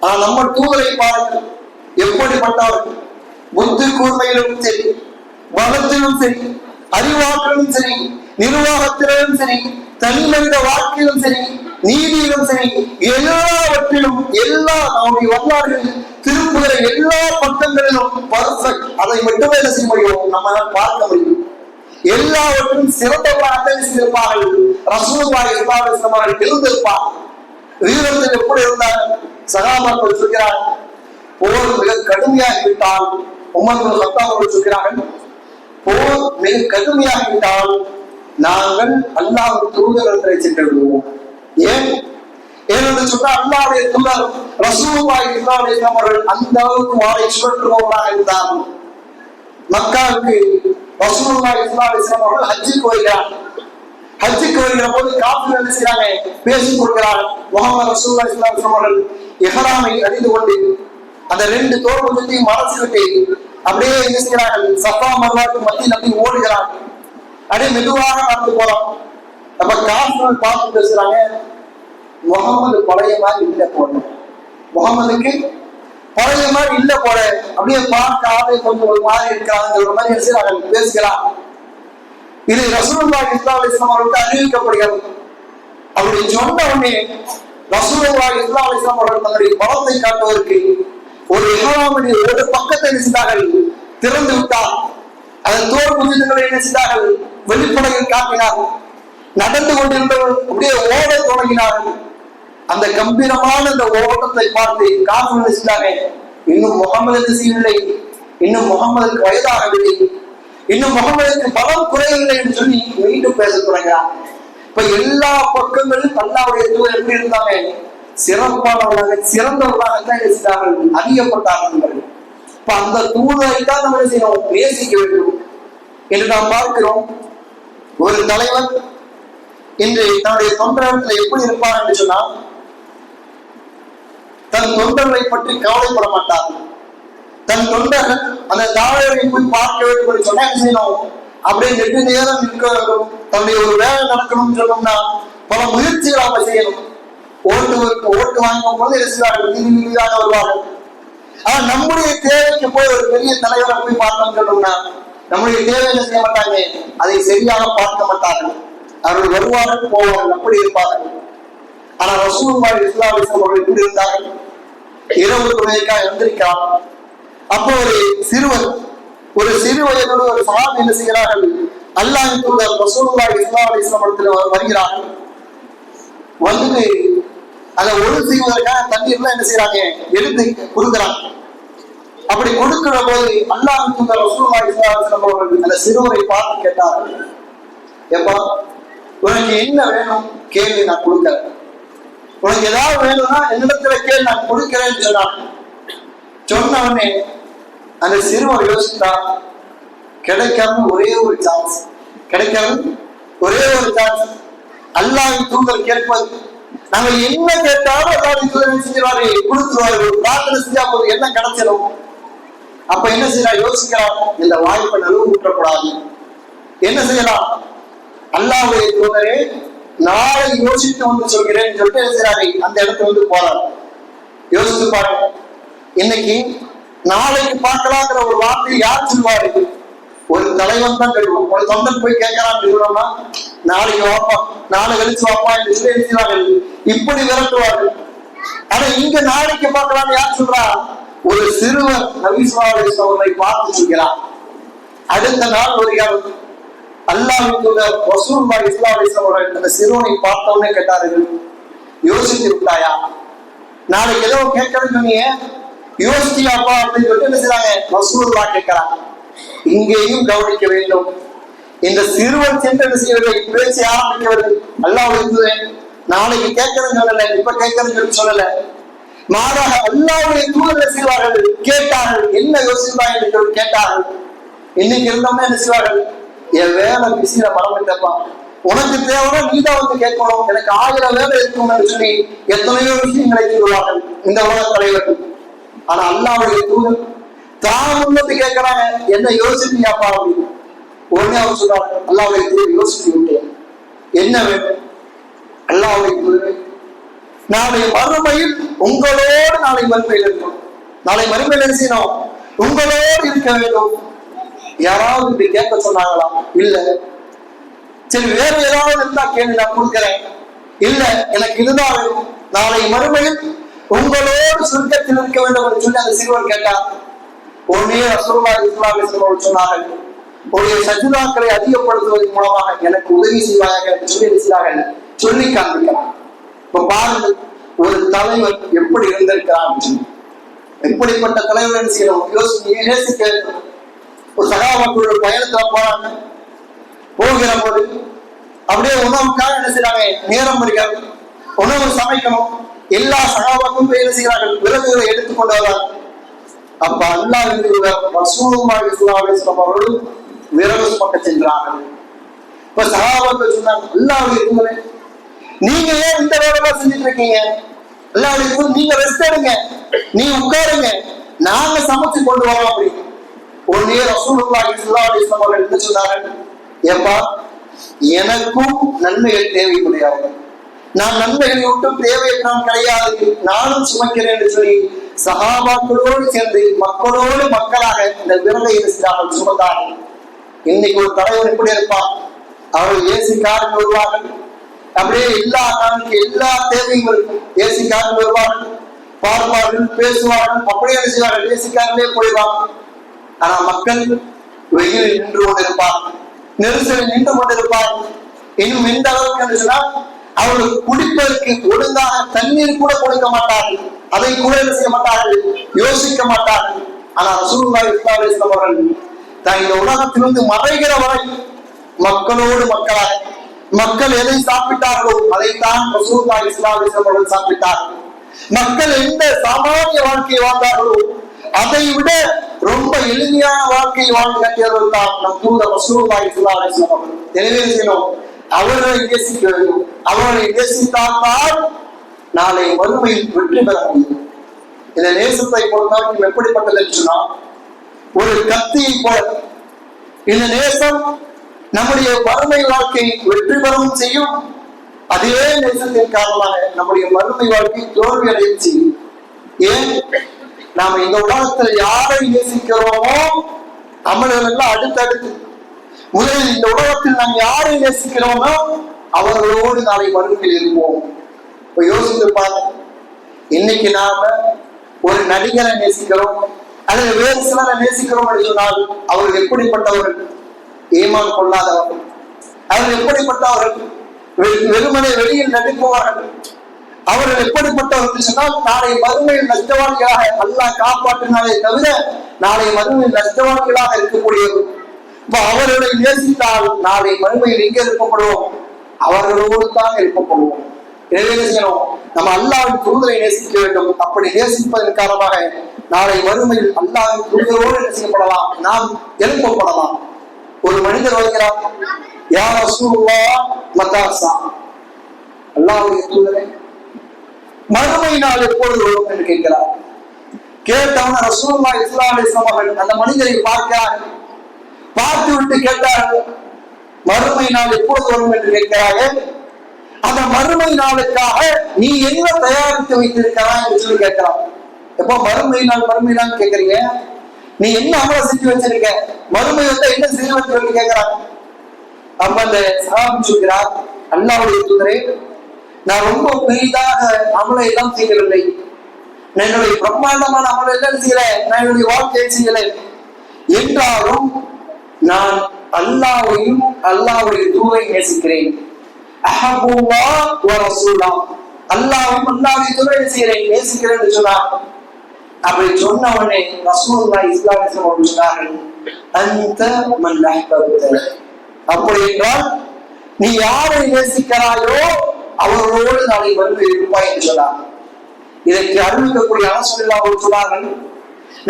ஆனால் நம்ம தூதரை பாருங்கள், எப்படிப்பட்டவர்கள்! புத்தி கூர்மையிலும் சரி, பலத்திலும் சரி, அறிவாற்றலும் சரி, நிர்வாகத்திலும் சரி, தனி மனித வாழ்க்கையிலும் சரி, நீதியிலும் சரி, எல்லாவற்றிலும் எல்லா நம்முடைய வரலாறுகளில் திருப்புகிற எல்லா பக்கங்களிலும் பர்ஃபெக்ட். அதை மட்டுமே என்ன செய்ய முடியும், நம்மளால் பார்க்க முடியும். எல்லாவற்றிலும் சிறந்தவர்களாக இருப்பார்கள். ரசூலுல்லாஹி ஸல்லல்லாஹு அலைஹி வஸல்லம் அவர்கள் இருந்திருப்பார். வீரத்தில் எப்படி இருந்தார்? சஹாபாக்கள் சொல்கிறார், போர் மிக கடுமையாகிவிட்டால், உமர் இப்னு கத்தாப் அவர்கள் சொல்கிறார்கள், போர் மிக கடுமையாகிவிட்டால் நாங்கள் அல்லாஹ்வுடைய தூதரை சென்று விடுவோம். ஏன் என்று சொன்னால், அல்லாஹ்வுடைய தூதர் ரசூலுல்லாஹி ஸல்லல்லாஹு அலைஹி வஸல்லம் அவர்கள் அந்த அளவுக்கு வாழை சுழற்றுபவர்களாக இருந்தார்கள். மக்காவுக்கு ரசூலுல்லாஹி ஸல்லல்லாஹு அலைஹி வஸல்லம் அவர்கள் ஹஜ்ஜுக்கு வருகிறார். ஹஜ்ஜுக்கு வருகிற போது காஃபிர்கள் என்ன செய்யறாங்க, பேசிக் கொள்கிறார்கள். முஹம்மது ரசூலுல்லாஹி ஸல்லல்லாஹு அலைஹி வஸல்லம் அவர்கள் இஹ்ராமை அணிந்து கொண்டு அந்த 2 தோல் கொஞ்சத்தையும் மறைச்சுக்கிட்டு அப்படியே என்ன செய்யறார்கள், சஃபா மர்வாவுக்கு மத்தியில் அப்படி ஓடுகிறார்கள். அப்படியே மெதுவாக நடந்து போறோம். அப்ப காஃபிர்கள் பார்த்து பேசுறாங்க, முகமது பழைய மாதிரி இல்ல போல, முகமதுக்கு பழைய மாதிரி இல்ல போல, அப்படியே பார்க்க ஆளே கொஞ்சம் ஒரு மாதிரி இருக்கிறாங்க, ஒரு மாதிரி என்ன பேசுகிறார். இது ரசூலுல்லாஹி ஸல்லல்லாஹு அலைஹி வஸல்லம் அவர்களுக்கு அறிவிக்கப்படுகிறது. அப்படி சொன்ன உடனே ரசூலுல்லாஹி ஸல்லல்லாஹு அலைஹி வஸல்லம் அவர்கள் தன்னுடைய பலத்தை காட்டுவதற்கு ஒரு இஹ்ராமுடைய ஒரு பக்கத்தை என்ன செய்தார்கள், திறந்து விட்டார். அதன் தோல் குஞ்சுகளை என்ன செய்தார்கள், வெளிப்படையில் காட்டினார்கள். நடந்து கொண்டிருந்தவர்கள் அப்படியே ஓட தொடங்கினார்கள். அந்த கம்பீரமான அந்த ஓட்டத்தை பார்த்து காஃபிர்கள் செய்தார்கள், இன்னும் முகமது என்ன செய்யவில்லை, இன்னும் முகமதுக்கு வயதாகவில்லை, இன்னும் முகமதுக்கு பலம் குறையவில்லை என்று சொல்லி மீண்டும் பேச தொடங்கினார். இப்ப எல்லா பக்கங்களும் அல்லாஹ்வுடைய தூதர் எப்படி இருந்தாங்க, சிறப்பானவர்களாக சிறந்தவர்களாகத்தான் இருந்தார்கள், அறியப்பட்டார்கள். இப்ப அந்த தூதரை தான் நம்ம என்ன செய்யணும், நேசிக்க வேண்டும் என்று நாம் பார்க்கிறோம். ஒரு தலைவர் இன்று தன்னுடைய தொண்டர்களிடத்தில் எப்படி இருப்பார் என்று சொன்னால், தன் தொண்டர்களை பற்றி கவலைப்பட மாட்டார். தன் தொண்டர்கள் அந்த தாவரை போய் பார்க்க வேண்டும் என்று சொன்னா என்ன செய்யணும், அப்படியே நெட்டு நேரம் நிற்க வேண்டும். தன்னுடைய ஒரு வேலை நடக்கணும்னு சொன்னோம்னா பல முயற்சிகள் அவங்க செய்யணும். ஓட்டு வாங்கும் போது என்ன வீதியாக வருவார்கள். ஆனா நம்முடைய தேவைக்கு போய் ஒரு பெரிய தலைவரை போய் பார்த்தோம்னு சொன்னோம்னா நம்முடைய தேவையை செய்ய மாட்டாங்க, அதை சரியாக பார்க்க மாட்டார்கள். அவர்கள் வருவார்கள் போவார்கள், அப்படி இருப்பார்கள். ஆனா ரசூலுல்லாஹி ஸல்லல்லாஹு அலைஹி வஸல்லம் அவர்கள் எப்படி இருந்தார்கள், இரவு தொழுகைக்காக எழுந்திருக்கிறார். அப்போ ஒரு சிறு வயதோடு ஒரு சஹாபி என்ன செய்கிறார்கள், அல்லாஹ்வின் தூதர் ரசூலுல்லாஹி ஸல்லல்லாஹு அலைஹி வஸல்லம் இடத்தில் வருகிறார்கள். வந்து அதை ஒழு செய்வதற்காக தண்ணீர்லாம் என்ன செய்யறாங்க, எடுத்து கொடுக்குறாங்க. அப்படி கொடுக்கிற போது அல்லாஹ்வின் தூதர் ரசூலுல்லாஹி ஸல்லல்லாஹு அலைஹி வஸல்லம் அவர்கள் அந்த சிறுவரை பார்த்து கேட்டார்கள், எப்பா உனக்கு என்ன வேணும் கேள்வி, நான் கொடுக்கிறேன். உனக்கு ஏதாவது வேணும்னா என்னிடத்துல கேள்வி, நான் கொடுக்கிறேன்னு சொன்னாங்க. சொன்ன உடனே அந்த சிறுவர் யோசித்தா, கிடைக்காம ஒரே ஒரு சான்ஸ், அல்லாஹ்வின் தூதர் கேட்பது, நாங்க என்ன கேட்டாலும் அல்லாஹ்வின் தூதர் செஞ்சிருவாரு, கொடுத்துருவாரு. பிரார்த்தனை செஞ்சா போது என்ன கிடைச்சிடும். அப்ப என்ன செய்யலாம், யோசிக்கலாம், இந்த வாய்ப்பை நழுவு விட்டுறக்கூடாது. என்ன செய்யலாம், அல்லாஹ்வுடைய தூதரே நாளை யோசித்து வந்து சொல்கிறேன் சொல்லிட்டு என்ன செய்யறாரு, அந்த இடத்துல வந்து போறாரு. யோசித்து பாருங்க, இன்னைக்கு நாளைக்கு பார்க்கலாங்கிற ஒரு வார்த்தையை யார் சொல்வாரு, ஒரு தலைவன் தான் கேட்கும். ஒரு தொண்டன் போய் கேட்கலான்னு சொல்லணும்னா நாளைக்கு வாப்பா, நாளை கழிச்சு வாப்பா என்று சொல்லி எழுதினார்கள், இப்படி விரட்டுவார்கள். ஆனா இங்க நாளைக்கு பார்க்கலாம்னு யார் சொல்றா, ஒரு சிறுவர் நபி ஸல்லல்லாஹு அலைஹி வஸல்லம் அவர்களை பார்த்து சொல்கிறார். அடுத்த நாள் வருகிறார், அல்லாஹ்வின் தூதர் ரசூலுல்லாஹி ஸல்லல்லாஹு அலைஹி வஸல்லம் அவர்கள் அந்த சிறுவனை பார்த்தவனே கேட்டார்கள், யோசித்து விட்டாயா, நாளைக்கு ஏதோ கேட்கணும்னு சொன்னீங்க, யோசிச்சியாப்பா அப்படின்னு சொல்லிட்டு என்ன செய்றாங்க, ரசூலுல்லாஹ் கேட்கிறாங்க. இங்கேயும் கவனிக்க வேண்டும், இந்த சிறுவன் சென்று என்ன செய்வதை பேசி ஆரம்பிக்கவில்லை. அல்லாஹ்வுடைய தூதர் நாளைக்கு கேட்கணும்னு சொல்லல, இப்ப கேட்கணும்னு சொல்லல, மாறாக அல்லாஹ்வுடைய தூதர் செய்வார்கள், கேட்டார்கள், என்ன யோசிப்பாங்க என்று கேட்டார்கள். இன்னைக்கு இருந்தோம்னா என்ன செய்வார்கள், என் வேலை பிஸியில மறந்துட்டப்பா, உனக்கு தேவைன்னா நீதான் வந்து கேட்கணும், எனக்கு 1000 வேலை இருக்கும்னு சொல்லி எத்தனையோ விஷயங்களை சொல்லுவார்கள் இந்த உலக தலைவர்கள். ஆனா அல்லாஹ்வுடைய தூதர் தான் உள்ளது கேட்கிறாங்க, என்ன யோசிப்பியாப்பா அப்படின்னு. உடனே அவர் சொல்றாங்க, அல்லாஹ்வுடைய தூதர் யோசித்து விட்டேன், என்ன வேணும். அல்லாஹ்வுடைய தூதர், நாளை மறுமையில் உங்களோடு நாளை மறுமையில் இருக்கும், நாளை மறுமையில் என்ன செய்யணும், உங்களோடு இருக்க வேண்டும். யாராவது இப்படி கேட்க சொன்னாங்களா, இல்ல. சரி வேற ஏதாவது இருந்தா கேள்வி, நான் கொடுக்கிறேன். இல்ல, எனக்கு இதுதான் வேணும், நாளை மறுமையில் உங்களோடு சுருக்கத்தில் இருக்க வேண்டும் என்று சொல்லி அந்த சிறுவர் கேட்டார். உடனே ரசூலுல்லாஹி ஸல்லல்லாஹு அலைஹி வஸல்லம் சொன்னார்கள், உடைய சஜ்தாக்களை அதிகப்படுத்துவதன் மூலமாக எனக்கு உதவி செய்வாயாக என்று சொல்லி காண்பிக்கிறார். இப்ப பாருங்கள், ஒரு தலைவர் எப்படி இருந்திருக்கிறார், எப்படிப்பட்ட தலைவர் என்ன செய்யணும், யோசிக்க வேண்டும். ஒரு சகாபாக்கள் ஒரு பயணத்துல போறாங்க, போகிற போது அப்படியே உணவுக்காக என்ன செய்யறாங்க, நேரம் வருகிறது, உணவு சமைக்கணும். எல்லா சகாபாக்களும் என்ன செய்கிறார்கள், விறகுகளை எடுத்துக்கொண்டு வர்றாங்க. அப்ப அல்லாஹ்வின் தூதர் ரசூலுல்லாஹி ஸல்லல்லாஹு அலைஹி வஸல்லம் அவர்கள் விறகு சுமக்க சென்றார்கள். இப்ப சஹாபாக்கள் சொன்னாங்க, அல்லாஹ்வுடைய தூதரே, நீங்க ஏன் இந்த வேலை செஞ்சுட்டு இருக்கீங்க? அல்லாஹ்வுடைய தூதர், நீங்க ரெஸ்ட் எடுங்க, நீங்க உட்காருங்க, நாங்க சமைச்சு கொண்டு வரோம் அப்படின்னு. ஒன்னே ரசூலுல்லாஹி ஸல்லல்லாஹு அலைஹி வஸல்லம் அவர்கள் என்ன சொன்னார்கள்? ஏப்பா, எனக்கும் நன்மைகள் தேவைப்படுகிறது, நான் நன்மைகளை விட்டும் தேவையற்றான் கிடையாது, நானும் சுமக்கிறேன் என்று சொல்லி சஹாபாக்களோடு சேர்ந்து மக்களோடு மக்களாக இந்த விரலை சுமந்தார்கள். இன்னைக்கு ஒரு தலைவர் எப்படி இருப்பான்? அவர்கள் ஏசி காரில் வருவார்கள், அப்படியே எல்லா நாளுக்கு எல்லா தேவையும் இருக்கும். ஏசி காரில் வருவார்கள், பார்ப்பார்கள், பேசுவார்கள், அப்படியே செய்வார்கள், ஏசி காரிலே போயிடுவார்கள். ஆனா மக்கள் வெயிலில் நின்று கொண்டிருப்பார்கள், நெரிசலில் நின்று கொண்டிருப்பார்கள். இன்னும் எந்த அளவுக்கு என்று சொன்னால் அவர்கள் குடிப்பதற்கு ஒழுங்காக தண்ணீர் கூட கொடுக்க மாட்டார்கள், அதை கூட செய்ய மாட்டார்கள், யோசிக்க மாட்டார்கள். ஆனா ரசூலுல்லாஹி ஸல்லல்லாஹு அலைஹி வஸல்லம் அவர்கள் தான் இந்த உலகத்திலிருந்து மறைகிற வரை மக்களோடு மக்களாக, மக்கள் எதை சாப்பிட்டார்களோ அதைத்தான் ரசூலுல்லாஹி ஸல்லல்லாஹு அலைஹி வஸல்லம் அவர்கள் சாப்பிட்டார்கள். மக்கள் எந்த சாமானிய வாழ்க்கையை வாழ்ந்தார்களோ அதை விட ரொம்ப எளிமையான வாழ்க்கையை வாழ்ந்து கட்டியவர்கள் தான் நம் தூதர் ரசூலுல்லாஹி ஸல்லல்லாஹு அலைஹி வஸல்லம் அவர்கள். எனவே செய்யணும், அவர்களை நேசிக்க வேண்டும். அவர்களை நேசித்தால் நாளை வறுமையில் வெற்றி பெற முடியும். இந்த நேசத்தை பொறுத்தவரைக்கும் எப்படிப்பட்டது என்று சொன்னால், ஒரு கத்தியை போல இந்த நேசம் நம்முடைய வறுமை வாழ்க்கையை வெற்றி பெறவும் செய்யும். அதே நேசத்தின் காரணமாக நம்முடைய வறுமை வாழ்க்கை தோல்வி அடையும் செய்யும். ஏன்? நாம இந்த உலகத்தில் யாரை நேசிக்கிறோமோ அமல்கள் எல்லாம் அடுத்தடுத்து. முதலில் இந்த உலகத்தில் நாம் யாரை நேசிக்கிறோமோ அவர்களோடு நாளை வறுமையில் இருப்போம். இப்ப யோசித்து பாருங்க, இன்னைக்கு நாம ஒரு நடிகரை நேசிக்கிறோம் அல்லது வேறு சிலரை நேசிக்கிறோம் என்று சொன்னால் அவர்கள் எப்படிப்பட்டவர்கள்? ஏமான் கொள்ளாதவர்கள். அவர்கள் எப்படிப்பட்டவர்கள்? வெறுமனை வெளியில் நடிப்பவர்கள். அவர்கள் எப்படிப்பட்டவர்கள் சொன்னால் நாளை மறுமையில் நஷ்டவாளிகளாக அல்லாஹ் காப்பாற்றினாலே தவிர நாளை மறுமையில் நஷ்டவாளிகளாக இருக்கக்கூடியவர்கள். இப்ப அவர்களை நேசித்தால் நாளை மறுமையில் எங்கே இருக்கப்படுவோம்? அவர்களோடு தான் இருக்கப்படுவோம். எனவே செய்யணும், நம்ம அல்லாஹ்வின் தூதரை நேசிக்க வேண்டும். அப்படி நேசிப்பதன் காரணமாக நாளை மறுமையில் அல்லாஹ்வின் தூதரோடு என்ன செய்யப்படலாம்? நாம் எழுப்பப்படலாம். ஒரு மனிதர் வருகிறார், யா ரசூலுல்லாஹ் மதாசா, அல்லாஹ்வுடைய தூதரே மறுமை நாள் எப்பொழுது வரும் என்று கேட்கிறார். கேட்டவன ரசூலுல்லாஹி ஸல்லல்லாஹு அலைஹி வஸல்லம் அவர்கள் அந்த மனிதரை பார்க்கிறார்கள். பார்த்து விட்டு கேட்டார்கள், மறுமை நாள் எப்பொழுது வரும் என்று கேட்கிறார்கள். அந்த மறுமை நாளுக்காக நீ என்ன தயாரித்து வைத்திருக்கிறாய் என்று சொல்லி கேட்கிறான். எப்போ மறுமை நாள் கேட்கறீங்க? நீ என்ன அமலை செஞ்சு வச்சிருக்க? மறுமை வந்தா என்ன செய்வேன்னு சொல்லி கேட்கிறாங்க. அப்ப அந்த சஹாபி சொல்கிறார், அல்லாஹ்வுடைய தூதரே, நான் ரொம்ப பெரிதாக அமலை எல்லாம் செய்யவில்லை, நான் என்னுடைய பிரம்மாண்டமான அமலை எல்லாம் செய்யல, நான் என்னுடைய வாழ்க்கையை செய்யலை. என்றாலும் நான் அல்லாஹ்வையும் அல்லாஹ்வுடைய தூதரை நேசிக்கிறேன். அஹ்புல்லாஹ் வ ரசூலஹ், அல்லாஹ்வும் அல்லாஹ்வுடைய தூதரை நேசிக்கிறேன் என்று சொன்னார். அப்படி சொன்ன உடனே ரசூலுல்லாஹி ஸல்லல்லாஹு அலைஹி வஸல்லம் சொன்னார்கள், அன்த மன் அஹ்பப்த, அப்படி என்றால் நீ யாரை நேசிக்கிறாயோ அவர்களோடு நாளை வந்து இருப்பாய் என்று சொன்னார். இதற்கு அறிவிக்கக்கூடிய ரசூலுல்லாஹி அவர்கள் சொன்னார்கள்,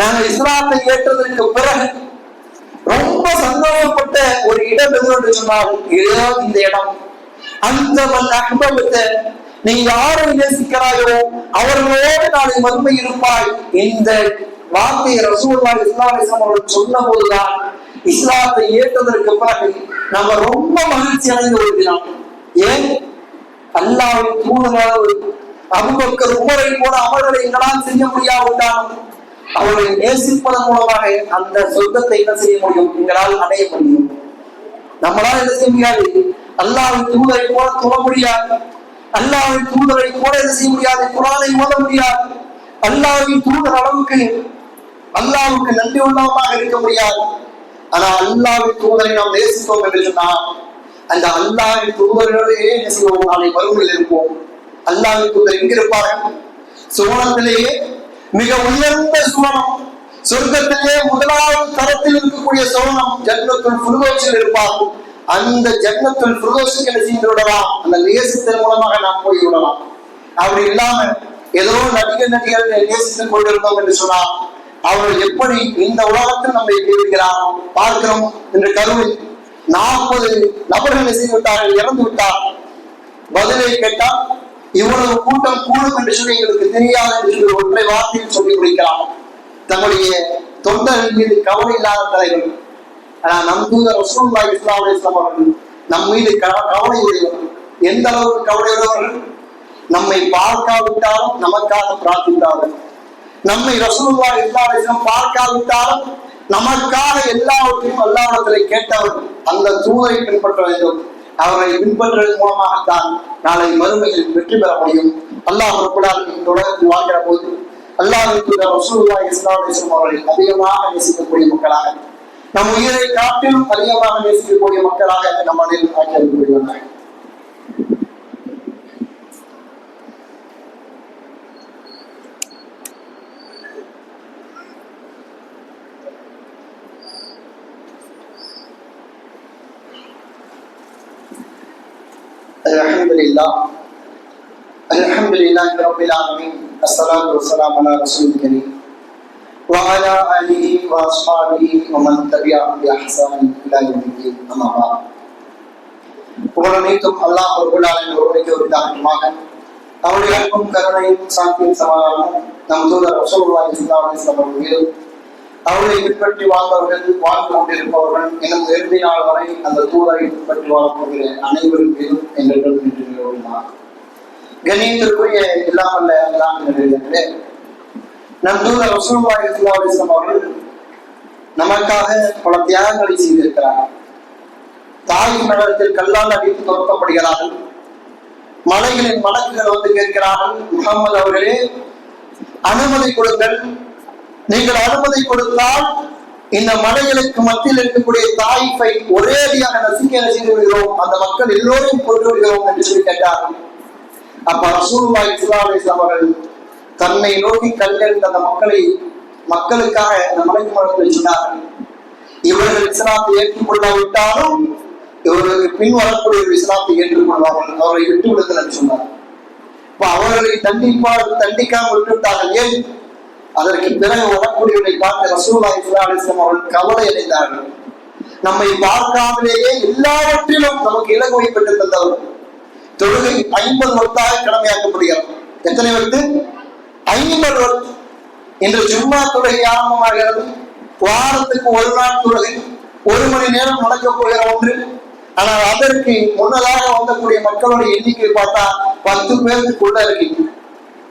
நாங்கள் இஸ்லாத்தை ஏற்றதற்கு பிறகு ரொம்ப சந்தோஷப்பட்ட ஒரு இடம் எது என்று சொன்னால் ஏதோ இந்த இடம். அந்த மன் அஹ்பப்த, நீ யாரை நேசிக்கிறாயோ அவர்களோடு நாளை மறுமை இருப்பாய். இந்த வார்த்தை ரசூலுல்லாஹி ஸல்லல்லாஹு அலைஹி வஸல்லம் அவர்கள் சொன்ன போதுதான் இஸ்லாத்தை ஏற்றதற்கு பிறகு நம்ம ரொம்ப மகிழ்ச்சி அடைந்து வருகிறோம். ஏன்? அல்லாஹ்வின் தூதர் அபூபக்கர் உமரை போல அமல்களை எங்களால் செய்ய முடியாவிட்டாலும் அவர்களை நேசிப்பதன் மூலமாக அந்த சொர்க்கத்தை என்ன செய்ய முடியும்? எங்களால் அடைய முடியும். நம்மளால் என்ன செய்ய முடியாது? அல்லாஹ்வின் தூதரை போல தொழ முடியாது, அல்லாஹ்வின் தூதரை போல என்ன செய்ய முடியாது? குர்ஆனை ஓத முடியாது, அல்லாஹ்வின் தூதர் அளவுக்கு அல்லாஹ்வுக்கு நன்றி உள்ளவமாக இருக்க முடியாது. ஆனா அல்லாஹ்வின் தூதரை நாம் நேசித்தோம் என்று சொன்னால் அந்த அல்லாஹ்வின் தூதர்களே என்ன செய்வோம்? நாளை மறுமையில் இருப்போம். அல்லாஹ்வின் தூதர் எங்க இருப்பார்கள்? சுவனத்திலேயே மிக உயர்ந்த சுவனம், சொர்க்கத்திலே முதலாவது தரத்தில் இருக்கக்கூடிய சுவனம் ஜன்னத்துல் ஃபிர்தௌஸில் இருப்பார்கள். அந்த ஜன்னத்துல் ஃபிர்தௌஸுக்கு என்ன செய்து விடலாம்? அந்த நேசத்தின் மூலமாக நாம் போய் விடலாம். அப்படி இல்லாம ஏதோ நடிகர்கள் நேசித்துக் கொண்டிருந்தோம் என்று சொன்னால் அவர்கள் எப்படி இந்த உலகத்தில் நம்மை கேட்கிறார் பார்க்கிறோம் என்று கருவில் 40 நபர்கள் செய்து விட்டார்கள், இறந்து விட்டார். பதிலை கேட்டால் இவ்வளவு கூட்டம் கூடும் என்று சொல்லி எங்களுக்கு தெரியாது என்று சொல்லி ஒற்றை வார்த்தையில் சொல்லி முடிக்கிறார். தங்களுடைய தொண்டர்கள் மீது கவலை இல்லாத தலைவர்கள். ஆனால் நம் தூதர் ரசூலுல்லாஹி ஸல்லல்லாஹு அலைஹி வஸல்லம் அவர்கள் நம் மீது கவலை உடையவர்கள். எந்த அளவுக்கு கவலை உடையவர்கள்? நம்மை பார்க்காவிட்டாலும் நமக்காக பிரார்த்தித்தார்கள். நம்மை ரசூலுல்லாஹி ஸல்லல்லாஹு அலைஹி வஸல்லம் பார்க்காவிட்டாலும் நமக்காக எல்லாவற்றையும் அல்லாஹ்விடத்திலே கேட்டவர்கள். அந்த தூதரை பின்பற்ற வேண்டும். அவரை பின்பற்றுவதன் மூலமாகத்தான் நாளை மறுமையில் வெற்றி பெற முடியும். அல்லாஹ் ரப்பல் ஆலமீன் தொடர்ந்து வாழ்கிற போது அல்லாஹ்வின் தூதர் ரசூலுல்லாஹி ஸல்லல்லாஹு அலைஹி வஸல்லம் அவர்களை அதிகமாக நேசிக்கக்கூடிய மக்களாக, நம் உயிரை காட்டிலும் அதிகமாக நேசிக்கக்கூடிய மக்களாக நம் அனைவரும் ஆக்கியிருக்கிறார்கள். அல்ஹம்துலில்லாஹி ரப்பில் ஆலமீன். அஸ்ஸலாத்து வஸ்ஸலாமு அலா ரசூலில் கரீம் வ அலா ஆலிஹி வ அஸ்ஹாபிஹி வ மன் தபிஅஹும் பி இஹ்சான் இலா யௌமிddin. அம்மா பஅத். புகழனைத்தும் அல்லாஹ் ரப்பல் ஆலமீன் ஒருவனுக்கே உரித்தாகட்டுமாக. அவருடைய அன்பும் கருணையும் சாந்தியும் சமாதானமும் நம் தூதர் ரசூலுல்லாஹி ஸல்லல்லாஹு அலைஹி வஸல்லம் அவர்கள், அவரை பின்பற்றி வாழ்ந்தவர்கள், வாழ்ந்து கொண்டிருப்பவர்கள், இன்னும் இறுதி நாள் வரை அந்த தூதரை பின்பற்றி வாழக்கூடிய அனைவரும் மீதும் எங்கள் கண்ணியத்திற்குரிய இல்லாமல் அல்லாஹ்விலே நம் தூதர் ரசூலுல்லாஹி ஸல்லல்லாஹு அலைஹி வஸல்லம் அவர்கள் நமக்காக பல தியாகங்களை செய்திருக்கிறார்கள். தாய் நகரத்தில் கல்லால் அடித்து துரத்தப்படுகிறார்கள். மலைகளின் மலக்குகள் வந்து கேட்கிறார்கள், முஹம்மது அவர்களே அனுமதி கொடுங்கள், நீங்கள் அனுமதி கொடுத்தால் இந்த மலைகளுக்கு மத்தியில் இருக்கக்கூடிய தாயிஃபை ஒரேடியாக நசுக்க செய்து விடுகிறோம், அந்த மக்கள் எல்லோரையும் கொண்டு விடுகிறோம் என்று சொல்லி கேட்டார்கள். அப்ப ரசூலுல்லாஹி ஸல்லல்லாஹு அலைஹி வஸல்லம் அவர்கள் தன்னை நோக்கி கல்லெறிந்த அந்த மக்களுக்காக இந்த மலைக்கு மரத்தில் சொன்னார்கள், இவர்கள் இஸ்லாத்தை ஏற்றுக்கொள்ளாவிட்டாலும் இவர்களுக்கு பின் வரக்கூடிய ஒரு இஸ்லாத்தை ஏற்றுக்கொள்வார்கள், அவரை விட்டு விடுங்கள் என்று சொன்னார். இப்ப அவர்களை தண்டிக்காமல் விட்டுவிட்டார்கள். ஏன்? அதற்கு பிறகு வரக்கூடியவர்களை பார்த்து ரசூலுல்லாஹி ஸல்லல்லாஹு அலைஹி வஸல்லம் அவர்கள் கவலை அடைந்தார்கள். நம்மை பார்க்காமலேயே எல்லாவற்றிலும் நமக்கு இலகுவை பெற்று தந்தவர். தொழுகை 50 வக்தாக கடமையாக்கப்படுகிறது. எத்தனை வக்து? 50 வக்து. இன்று ஜும்மா தொழுகை ஆரம்பமாகிறது. வாரத்துக்கு ஒரு நாள் தொழுகை 1 மணி நேரம் நடக்க போகிற ஒன்று. ஆனால் அதற்கு முன்னதாக வந்தக்கூடிய மக்களுடைய எண்ணிக்கை பார்த்தா 10 பேருக்குள்ள இருக்கு.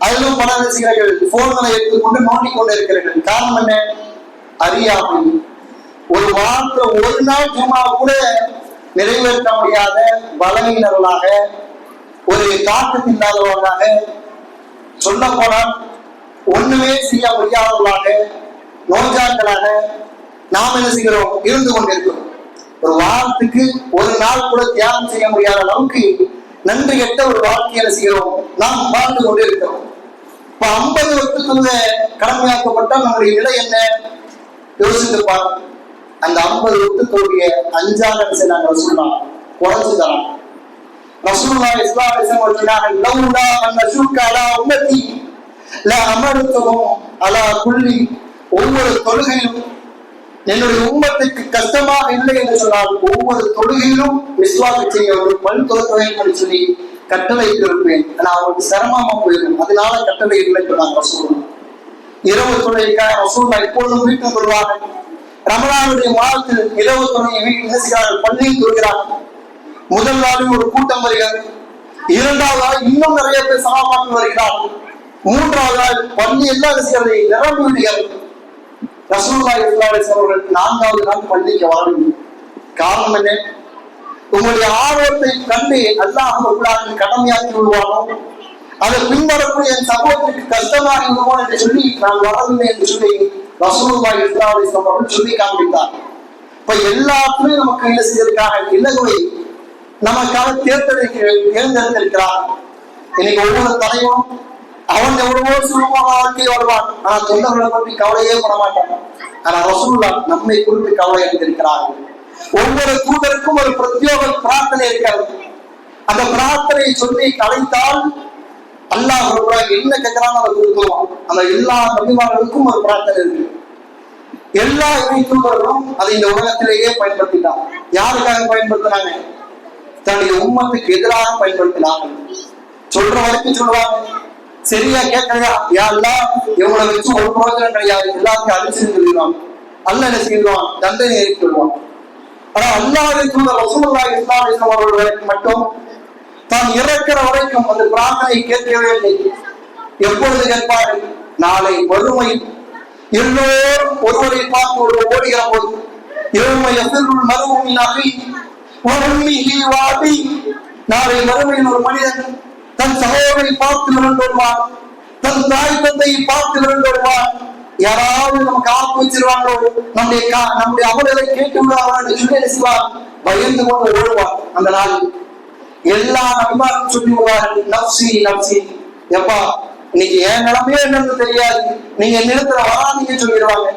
அதிலும் பல ரசிகர்கள் போன்களை எடுத்துக்கொண்டு நோண்டிக்கொண்டு இருக்கிறார்கள். காரணம் என்ன? அறியாமை. ஒரு வாரத்துல ஒரு நாள் ஜும்மா கூட நிறைவேற்ற முடியாத பலவீனர்களாக, ஒரு தாக்கத்து இல்லாதவர்களாக, சொல்ல போனால் ஒண்ணுமே செய்ய முடியாதவர்களாக, நோஞ்சாக்களாக நாம் என்ன செய்கிறோம்? இருந்து கொண்டிருக்கிறோம். ஒரு வாரத்துக்கு ஒரு நாள் கூட தியாகம் செய்ய முடியாத அளவுக்கு நன்றி கெட்ட ஒரு வாழ்க்கையை செய்கிறோம், நாம் வாழ்ந்து கொண்டு இருக்கிறோம். இப்ப 50 வக்துக்குள்ள கடமையாக்கப்பட்டால் நம்முடைய நிலை என்ன? யோசித்து பாருங்க. அந்த 50 வக்துக்குரிய 5ஆக நாங்கள் சொல்லலாம், குறைச்சு தரோம். ரசூலுல்லாஹி ஸல்லல்லாஹு அலைஹி வஸல்லம் சொன்னார்கள், லௌலா அன் அஷுக்க அலா உம்மதி லா அமர்துஹும் அலா குல்லி. ஒவ்வொரு தொழுகையிலும் என்னுடைய உம்மத்துக்கு கஷ்டமாக இல்லை என்று சொன்னால் ஒவ்வொரு தொழுகையிலும் விஸ்வாச செய்ய ஒரு பல் தொழுகை சொல்லி கட்டளை இருப்பேன். ஆனா அவருக்கு சிரமமா போயிடும், அதனால கட்டளை இல்லை சொன்னாங்க ரசூலுல்லாஹ். இரவு தொழுகைக்காக ரசூலுல்லாஹ் எப்பொழுதும் வீட்டில் கொள்வார்கள். ரமலானுடைய மாதத்தில் இரவு தொழுகை வீட்டில் செய்கிறார்கள், பள்ளியில் தொழுகிறார்கள். முதல் நாளில் ஒரு கூட்டம் வருகிறது, 2வது நாள் இன்னும் நிறைய பேர் சமாபாட்டு வருகிறார்கள், 3வது நாள் பள்ளி எல்லாம் செய்கிறதை நிரம்பி விடுகிறது. ரசூலுல்லாஹி ஸல்லல்லாஹு அலைஹி வஸல்லம் அவர்கள் 4வது நாள் பள்ளிக்கு வரவில்லை. காரணம் என்ன? உங்களுடைய ஆர்வத்தை கண்டு அல்லாஹ் ரப்பல் கடமையாக்கி விடுவானோ, அதை பின்வரக்கூடிய என் சமூகத்திற்கு கஷ்டமாகி விடுவோம் என்று சொல்லி நான் வரவில்லை என்று சொல்லி ரசூலுல்லாஹி ஸல்லல்லாஹு அலைஹி வஸல்லம் அவர்கள் சொல்லி காண்பித்தார். இப்ப எல்லாத்துலையும் நமக்கு என்ன செய்வதற்காக இலகுவை நமக்காக தேர்ந்தெடுத்திருக்கிறார். இன்னைக்கு ஒவ்வொரு தலைவனும் அவன் எவ்வளவோ சுலபமாக வாழ்க்கையை வாழ்வான், ஆனா தொண்டர்களை பற்றி கவலையே பண்ண மாட்டான். ஆனா ரசூலுல்லாஹ் நம்மை குறித்து கவலை அடைந்திருக்கிறார்கள். ஒவ்வொரு தூதருக்கும் ஒரு பிரத்யோக பிரார்த்தனை இருக்கிறது. அந்த பிரார்த்தனையை சொல்லி கலைத்தால் அல்லாஹ் என்ன கேட்கிறான்னு அதை கொடுத்துருவான். அந்த எல்லா நபிமார்களுக்கும் ஒரு பிரார்த்தனை இருக்கு. எல்லா இணை தூதர்களும் அதை இந்த உலகத்திலேயே பயன்படுத்திட்டாங்க. யாருக்காக பயன்படுத்தினாங்க? தன்னுடைய உம்மத்துக்கு எதிராக பயன்படுத்தினாங்க. சொல்ற வரைக்கும் சொல்லுவாங்க, சரியா கேட்கலையா, யாரெல்லாம் இவங்களை வச்சு ஒரு பிரோஜனம் கிடையாது, எல்லாத்தையும் அழிச்சுன்னு சொல்லிடுவாங்க. அல்ல என்ன செய்வான்? தண்டனை சொல்லுவான். ஆனா அல்லாஹ்வுடைய தூதர் ரசூலுல்லாஹி ஸல்லல்லாஹு அலைஹி வஸல்லம் அவர்களுக்கு மட்டும் தான் இறக்கிற வரைக்கும் அந்த பிரார்த்தனை கேட்கவே இல்லை. எப்பொழுது கேட்பார்கள்? நாளை வறுமை எல்லோரும் ஒருவரை பார்த்து ஒருவர் ஓடுகிற போது, நாளை வறுமையின் ஒரு மனிதன் தன் சகோதரை பார்த்து விரண்டு வருவான், தன் தாய் தந்தையை பார்த்து விரண்டு வருவான். யாராவது நமக்கு ஆப்பு வச்சிருவாங்களோ, நம்முடைய அமல்களை கேட்டு விடுவார்கள் சொல்லி செய்வார், பயந்து கொண்டு ஓடுவார். அந்த நாள் எல்லா நண்பரும் சொல்லி விடுவார்கள், நப்சி நப்சி, எப்பா இன்னைக்கு என் நிலைமையே என்னன்னு தெரியாது, நீங்க நிலத்துல வராதீங்க சொல்லிடுவாங்க.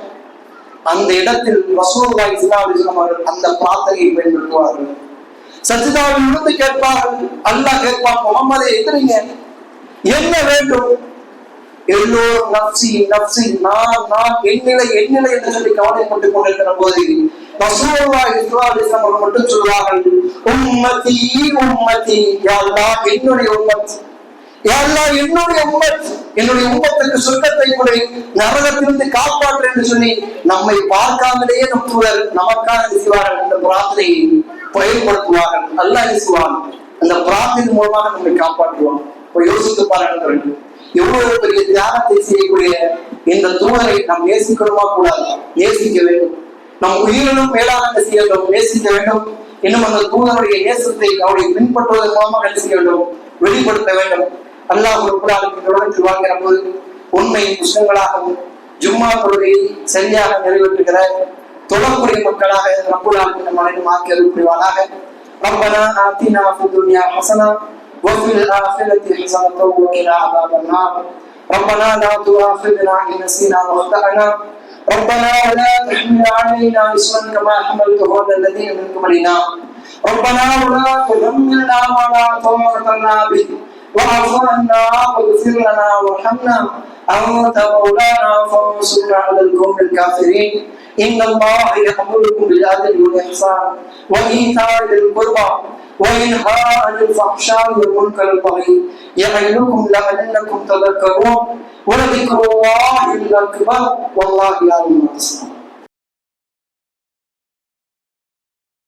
அந்த இடத்தில் ரசூலுல்லாஹி ஸல்லல்லாஹு அலைஹி வஸல்லம் அவர்கள் அந்த பிரார்த்தனையை பயன்படுத்துவார்கள். சஜ்தாவில் விழுந்து கேட்பார்கள். அல்லாஹ் கேட்பான், முகமதே எதிரீங்க, என்ன வேண்டும்? எல்லோரும் நப்சி நப்சி, நான் என்னிலை என்று சொல்லி கவலைப்பட்டுக் கொண்டிருக்கிற போது ரசூலுல்லாஹி ஸல்லல்லாஹு அலைஹி வஸல்லம் அவர்கள் மட்டும் சொல்வார்கள், உம்மதி உம்மதி, யா அல்லாஹ் என்னுடைய உம்மத், யா அல்லாஹ் என்னுடைய உம்மத், என்னுடைய உம்மத்துக்கு சொர்க்கத்தை கொடு, நரகத்திலிருந்து காப்பாற்று என்று சொல்லி நம்மை பார்க்காமலேயே நம் தூதர் நமக்காக செய்வார்கள். அந்த பிரார்த்தனையை பயன்படுத்துவார்கள். அல்லாஹ் செய்வான், அந்த பிரார்த்தனை மூலமாக நம்மை காப்பாற்றுவான். யோசித்து பாருங்கள், எவ்வளவு பெரிய தியாகத்தை செய்யக்கூடிய இந்த தூதரை நாம் நேசிக்கணுமா கூடாது? நேசிக்க வேண்டும். நம் உயிரினும் மேலாக செய்ய வேண்டும், நேசிக்க வேண்டும். இன்னும் அந்த தூதருடைய நேசத்தை அவருடைய பின்பற்றுவதன் மூலமாக என்ன செய்ய வேண்டும்? வெளிப்படுத்த வேண்டும். அல்லாஹ் உலகத்தில் வாழ்கிற போது உண்மை முஸ்லிம்களாகவும் ஜும்மா தொழுகையை சரியாக நிறைவேற்றுகிற தொழக்கூடிய மக்களாக ரப்புல் ஆலமீன் மனிதன் ஆக்கியது புரிவானாக. ரப்பனா ஆத்தினா ஃபித் துன்யா ஹஸனா وفي الآخرة حسنة وقنا عذاب النار. ربنا لا تؤاخذنا إن نسينا وأخطأنا. ربنا ولا تحمل علينا إصرا كما حملته على الذين من قبلنا. ربنا ولا تحملنا ما لا طاقة لنا به واعف عنا واغفر لنا وارحمنا أنت مولانا فانصرنا على القوم الكافرين. إن الله يأمركم بالعدل والإحسان وإيتاء ذي القربى وينهى عن الفحشاء والمنكر والبغي يعظكم لعلكم تذكرون ولذكر الله أكبر والله يعلم ما تصنعون.